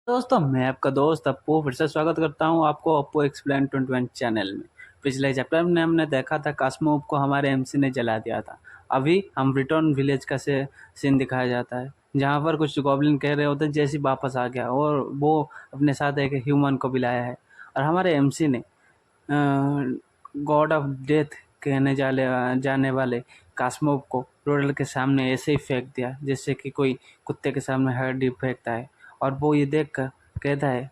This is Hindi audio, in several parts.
दोस्तों मैं आपका दोस्त अप्पू फिर से स्वागत करता हूं आपको अप्पू एक्सप्लेन 21 चैनल में। पिछले चैप्टर में हमने देखा था कास्मोव को हमारे एमसी ने जला दिया था। अभी हम रिटर्न विलेज का सीन दिखाया जाता है जहां पर कुछ गॉब्लिन कह रहे होते हैं जैसी वापस आ गया और वो अपने साथ एक ह्यूमन को भी लाया है और हमारे एमसी ने गॉड ऑफ डेथ कहने जाने वाले कास्मोव को रोडल के सामने ऐसे ही फेंक दिया जैसे कि कोई कुत्ते के सामने हड्डी फेंकता है। और वो ये देख कर कहता है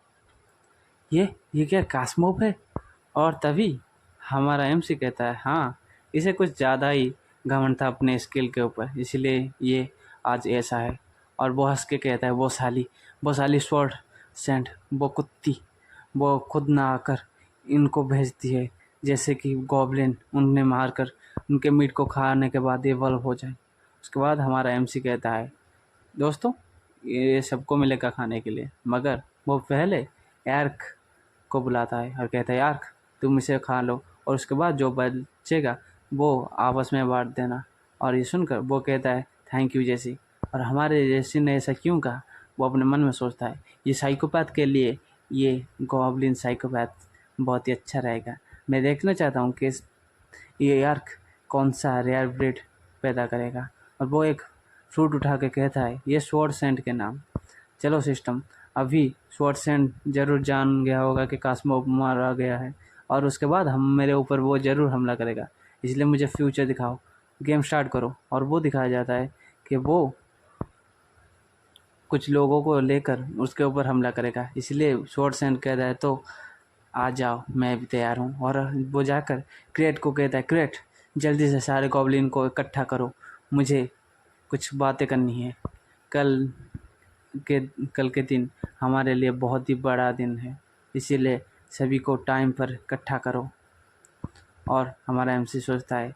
ये क्या कास्मोव है। और तभी हमारा एमसी कहता है हाँ, इसे कुछ ज़्यादा ही घमंड था अपने स्किल के ऊपर, इसलिए ये आज ऐसा है। और वो हंस के कहता है वो साली स्वॉर्ड सेंट, वो कुत्ती, वो खुद ना आकर इनको भेजती है जैसे कि गॉब्लिन उन्हें मारकर उनके मीट को खाने के बाद ये वल्व हो जाए। उसके बाद हमारा एमसी कहता है दोस्तों ये सबको मिलेगा खाने के लिए, मगर वो पहले यार्क को बुलाता है और कहता है यार्क तुम इसे खा लो और उसके बाद जो बचेगा वो आपस में बांट देना। और ये सुनकर वो कहता है थैंक यू जेसी। और हमारे जेसी ने ऐसा क्यों कहा वो अपने मन में सोचता है ये साइकोपैथ के लिए ये गॉब्लिन साइकोपैथ बहुत ही अच्छा रहेगा। मैं देखना चाहता हूँ कि ये यार्क कौन सा रेयर ब्रीड पैदा करेगा। और वो एक फ्रूट उठा के कहता है ये स्वॉर्ड सेंट के नाम। चलो सिस्टम, अभी स्वॉर्ड सेंट जरूर जान गया होगा कि कास्मो मारा गया है और उसके बाद हम मेरे ऊपर वो ज़रूर हमला करेगा, इसलिए मुझे फ्यूचर दिखाओ, गेम स्टार्ट करो। और वो दिखाया जाता है कि वो कुछ लोगों को लेकर उसके ऊपर हमला करेगा, इसलिए स्वॉर्ड सेंट कहता है तो आ जाओ मैं भी तैयार हूँ। और वो जाकर क्रेट को कहता है क्रेट जल्दी से सारे गॉब्लिन को इकट्ठा करो, मुझे कुछ बातें करनी है। कल के कल के दिन हमारे लिए बहुत ही बड़ा दिन है, इसीलिए सभी को टाइम पर इकट्ठा करो। और हमारा एमसी सोचता है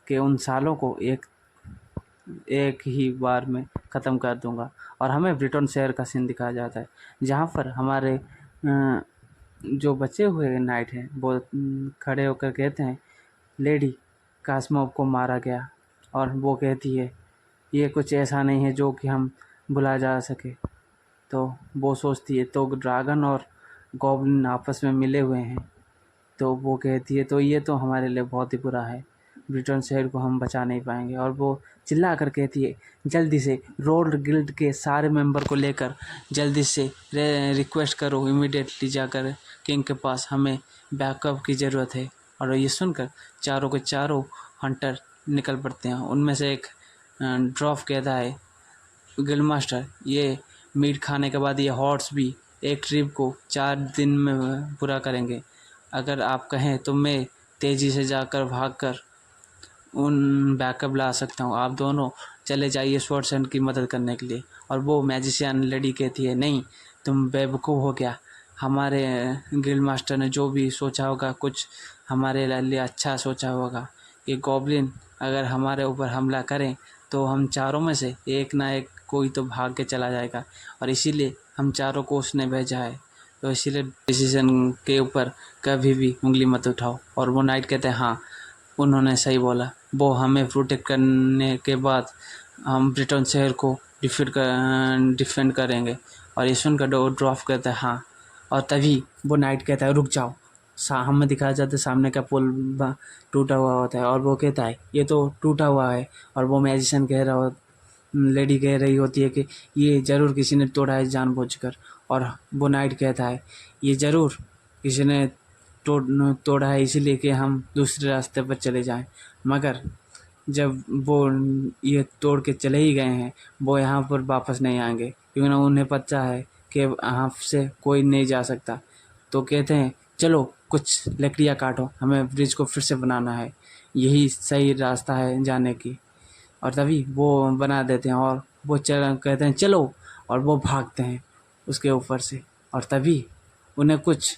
कि उन सालों को एक एक ही बार में ख़त्म कर दूंगा। और हमें ब्रिटेन शहर का सीन दिखाया जाता है जहाँ पर हमारे जो बचे हुए नाइट हैं वो खड़े होकर कहते हैं लेडी कास्मोव को मारा गया। और वो कहती है ये कुछ ऐसा नहीं है जो कि हम भुला जा सके। तो वो सोचती है तो ड्रैगन और गॉब्लिन आपस में मिले हुए हैं, तो वो कहती है तो ये तो हमारे लिए बहुत ही बुरा है, ब्रिटेन शहर को हम बचा नहीं पाएंगे। और वो चिल्ला कर कहती है जल्दी से रोड गिल्ड के सारे मेंबर को लेकर जल्दी से रिक्वेस्ट करो, इमीडिएटली जाकर किंग के पास, हमें बैकअप की ज़रूरत है। और ये सुनकर चारों के चारों हंटर निकल पड़ते हैं। उनमें से एक ड्रॉफ कहता है गिल्ड मास्टर ये मीट खाने के बाद ये हॉर्स भी एक ट्रिप को 4 दिन में पूरा करेंगे, अगर आप कहें तो मैं तेज़ी से जाकर भागकर उन बैकअप ला सकता हूँ, आप दोनों चले जाइए स्वॉर्डसन की मदद करने के लिए। और वो मैजिशियन लेडी कहती है नहीं, तुम बेवकूफ़ हो गया, हमारे गिल्ड मास्टर ने जो भी सोचा होगा कुछ हमारे लिए अच्छा सोचा होगा कि गॉब्लिन अगर हमारे ऊपर हमला करें तो हम चारों में से एक ना एक कोई तो भाग के चला जाएगा, और इसीलिए हम चारों को उसने भेजा है, तो इसीलिए डिसीजन के ऊपर कभी भी उंगली मत उठाओ। और वो नाइट कहते हैं हाँ उन्होंने सही बोला, वो हमें प्रोटेक्ट करने के बाद हम ब्रिटेन शहर को डिफेंड करेंगे। और ये सुनकर ड्रॉफ कहता है हाँ। और तभी वो नाइट कहता है रुक जाओ, हमें दिखाया जाता है सामने का पुल टूटा हुआ होता है और वो कहता है ये तो टूटा हुआ है। और वो मैजिशियन लेडी कह रही होती है कि ये ज़रूर किसी ने तोड़ा है जानबूझकर। और वो नाइट कहता है ये ज़रूर किसी ने तोड़ा है इसीलिए कि हम दूसरे रास्ते पर चले जाएं। मगर जब वो ये तोड़ के चले ही गए हैं वो यहाँ पर वापस नहीं आएंगे, क्योंकि ना उन्हें पता है कि यहाँ से कोई नहीं जा सकता। तो कहते हैं चलो कुछ लकड़ियाँ काटो, हमें ब्रिज को फिर से बनाना है, यही सही रास्ता है जाने की। और तभी वो बना देते हैं और वो कहते हैं चलो, और वो भागते हैं उसके ऊपर से। और तभी उन्हें कुछ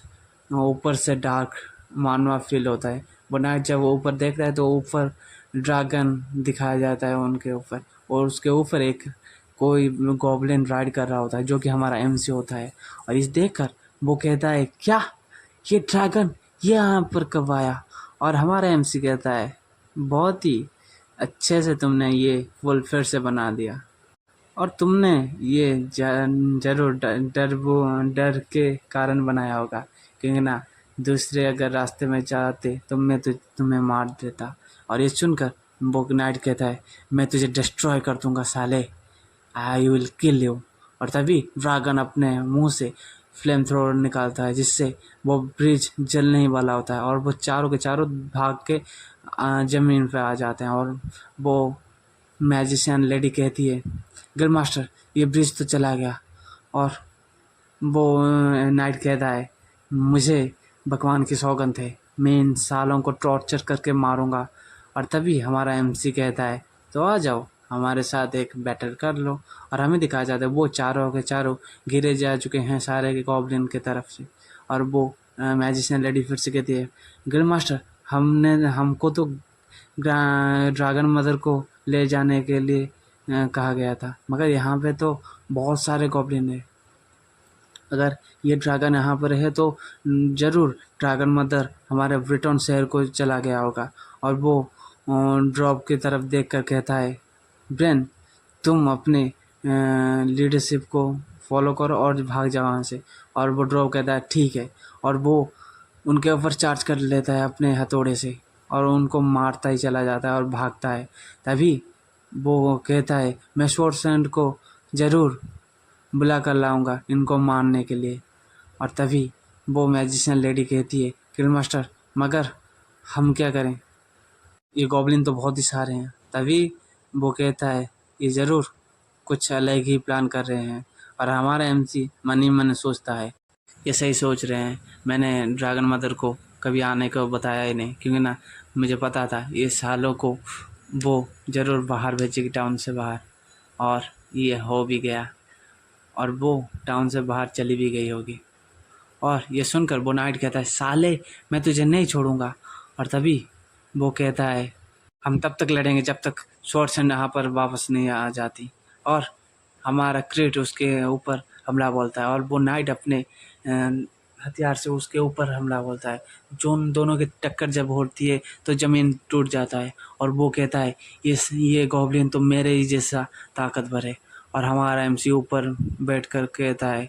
ऊपर से डार्क मानवा फील होता है। वो नाइट जब वो ऊपर देखता है तो ऊपर ड्रैगन दिखाया जाता है उनके ऊपर, और उसके ऊपर एक कोई गॉब्लिन राइड कर रहा होता है जो कि हमारा एमसी होता है। और इस देखकर वो कहता है क्या ये ड्रैगन ये यहाँ पर कब आया। और हमारा एमसी कहता है बहुत ही अच्छे से तुमने ये पुल फिर से बना दिया। और तुमने ये जरूर डर के कारण बनाया होगा, क्योंकि ना दूसरे अगर रास्ते में जाते तो मैं तो तुम्हें मार देता। और ये सुनकर वो नाइट कहता है, मैं तुझे डिस्ट्रॉय कर दूंगा साले, आई विल किल यू। और तभी ड्रैगन अपने मुंह से फ्लेम थ्रोवर निकालता है, जिससे वो ब्रिज जलने ही वाला होता है और वो चारों के चारों भाग के ज़मीन पे आ जाते हैं। और वो मैजिशियन लेडी कहती है, ग्रैंड मास्टर ये ब्रिज तो चला गया। और वो नाइट कहता है, मुझे भगवान की सौगंध है, मैं इन सालों को टॉर्चर करके मारूंगा। और तभी हमारा एमसी कहता है, तो आ जाओ हमारे साथ एक बैटल कर लो। और हमें दिखाया जाता है वो चारों के चारों गिरे जा चुके हैं सारे के गॉब्लिन की तरफ से। और वो मैजिशियन लेडी फिर से कहती है, ग्रैंड मास्टर हमको तो ड्रैगन मदर को ले जाने के लिए कहा गया था, मगर यहाँ पे तो बहुत सारे गॉब्लिन है। अगर ये ड्रैगन यहाँ पर है तो ज़रूर ड्रैगन मदर हमारे ब्रिटन शहर को चला गया होगा। और वो ड्रॉप की तरफ देख कर कहता है, ब्रेन तुम अपने लीडरशिप को फॉलो करो और भाग जाओ वहाँ से। और वो ड्रॉप कहता है ठीक है, और वो उनके ऊपर चार्ज कर लेता है अपने हथौड़े से और उनको मारता ही चला जाता है और भागता है। तभी वो कहता है, मैं शॉर्ट सैंड को ज़रूर बुला कर लाऊंगा इनको मारने के लिए। और तभी वो मैजिशियन लेडी कहती है, किल मास्टर मगर हम क्या करें, ये गॉब्लिन तो बहुत ही सारे हैं। तभी वो कहता है, ये ज़रूर कुछ अलग ही प्लान कर रहे हैं। और हमारा एमसी मन ही मन सोचता है, ये सही सोच रहे हैं, मैंने ड्रैगन मदर को कभी आने को बताया ही नहीं, क्योंकि ना मुझे पता था ये सालों को वो ज़रूर बाहर भेजेगी टाउन से बाहर। और ये हो भी गया, और वो टाउन से बाहर चली भी गई होगी। और ये सुनकर वो नाइट कहता है, साले मैं तुझे नहीं छोड़ूंगा। और तभी वो कहता है, हम तब तक लड़ेंगे जब तक शॉर्ट्स यहाँ पर वापस नहीं आ जाती। और हमारा क्रिट उसके ऊपर हमला बोलता है, और वो नाइट अपने हथियार से उसके ऊपर हमला बोलता है। जो उन दोनों की टक्कर जब होती है तो ज़मीन टूट जाता है। और वो कहता है, ये गॉब्लिन तो मेरे ही जैसा ताकतवर है। और हमारा एमसी ऊपर बैठ कर कहता है,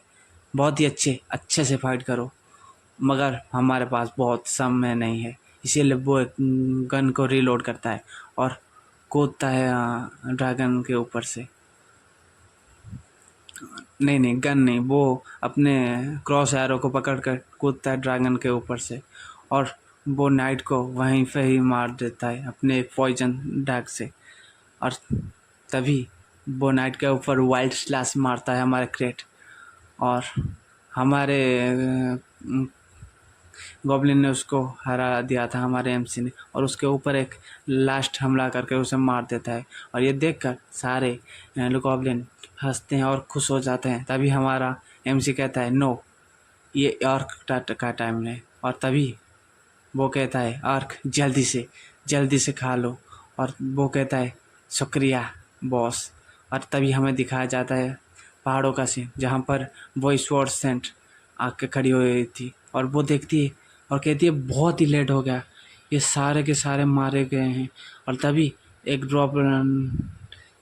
बहुत ही अच्छे से फाइट करो, मगर हमारे पास बहुत समय नहीं है। इसीलिए वो एक गन को रीलोड करता है और कूदता है ड्रैगन के ऊपर से। नहीं गन नहीं, वो अपने क्रॉस एरो को पकड़ कर कूदता है ड्रैगन के ऊपर से। और वो नाइट को वहीं पे ही मार देता है अपने पॉइजन डैग से। और तभी वो नाइट के ऊपर वाइल्ड स्लैश मारता है हमारे क्रेट। और हमारे गॉब्लिन ने उसको हरा दिया था हमारे एमसी ने, और उसके ऊपर एक लास्ट हमला करके उसे मार देता है। और ये देखकर सारे गॉब्लिन हंसते हैं और खुश हो जाते हैं। तभी हमारा एमसी कहता है, नो ये आर्क का टाइम है। और तभी वो कहता है, आर्क जल्दी से खा लो। और वो कहता है, शुक्रिया बॉस। और तभी हमें दिखाया जाता है पहाड़ों का सीन, जहाँ पर वो स्वॉर्ड सेंट आके खड़ी हुई थी। और वो देखती है और कहती है, बहुत ही लेट हो गया, ये सारे के सारे मारे गए हैं। और तभी एक ड्रॉप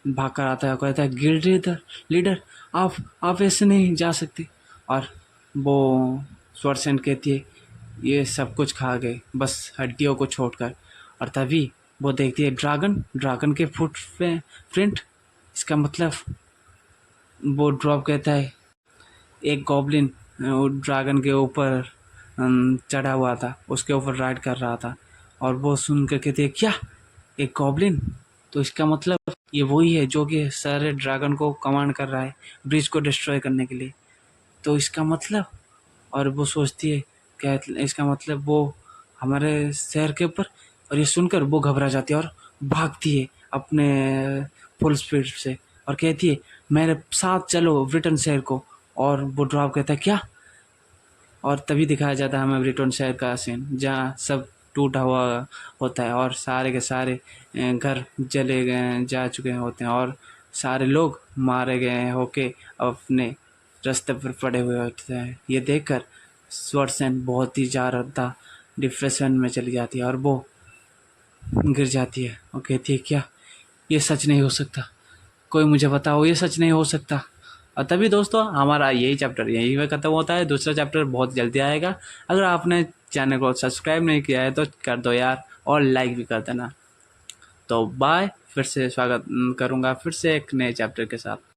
भाग कर आता है और कहता है, गिल्ड लीडर आप ऐसे नहीं जा सकते। और वो स्वॉर्ड सेंट कहती है, ये सब कुछ खा गए बस हड्डियों को छोड़कर। और तभी वो देखती है ड्रैगन के फुट प्रिंट। इसका मतलब वो ड्रॉप कहता है, एक गॉब्लिन ड्रैगन के ऊपर चढ़ा हुआ था, उसके ऊपर राइड कर रहा था। और वो सुन कर कहती है, क्या एक गॉब्लिन, तो इसका मतलब ये वही है जो कि सारे ड्रैगन को कमांड कर रहा है ब्रिज को डिस्ट्रॉय करने के लिए। तो इसका मतलब, और वो सोचती है क्या इसका मतलब वो हमारे शहर के ऊपर। और ये सुनकर वो घबरा जाती है और भागती है अपने फुल स्पीड से और कहती है, मेरे साथ चलो ब्रिटेन शहर को। और वो ड्रॉप कहता है, क्या। और तभी दिखाया जाता है हमें ब्रिटेन शहर का सीन, जहाँ सब टूटा हुआ होता है और सारे के सारे घर जले गए जा चुके होते हैं और सारे लोग मारे गए होके अपने रास्ते पर पड़े हुए होते हैं। ये देखकर स्वॉर्डसेन बहुत ही ज़्यादा डिप्रेशन में चली जाती है और वो गिर जाती है और कहती है, क्या ये सच नहीं हो सकता, कोई मुझे बताओ ये सच नहीं हो सकता। और तभी दोस्तों हमारा यही चैप्टर यहीं पे ख़त्म होता है। दूसरा चैप्टर बहुत जल्दी आएगा। अगर आपने चैनल को सब्सक्राइब नहीं किया है तो कर दो यार, और लाइक भी कर देना। तो बाय, फिर से स्वागत करूँगा फिर से एक नए चैप्टर के साथ।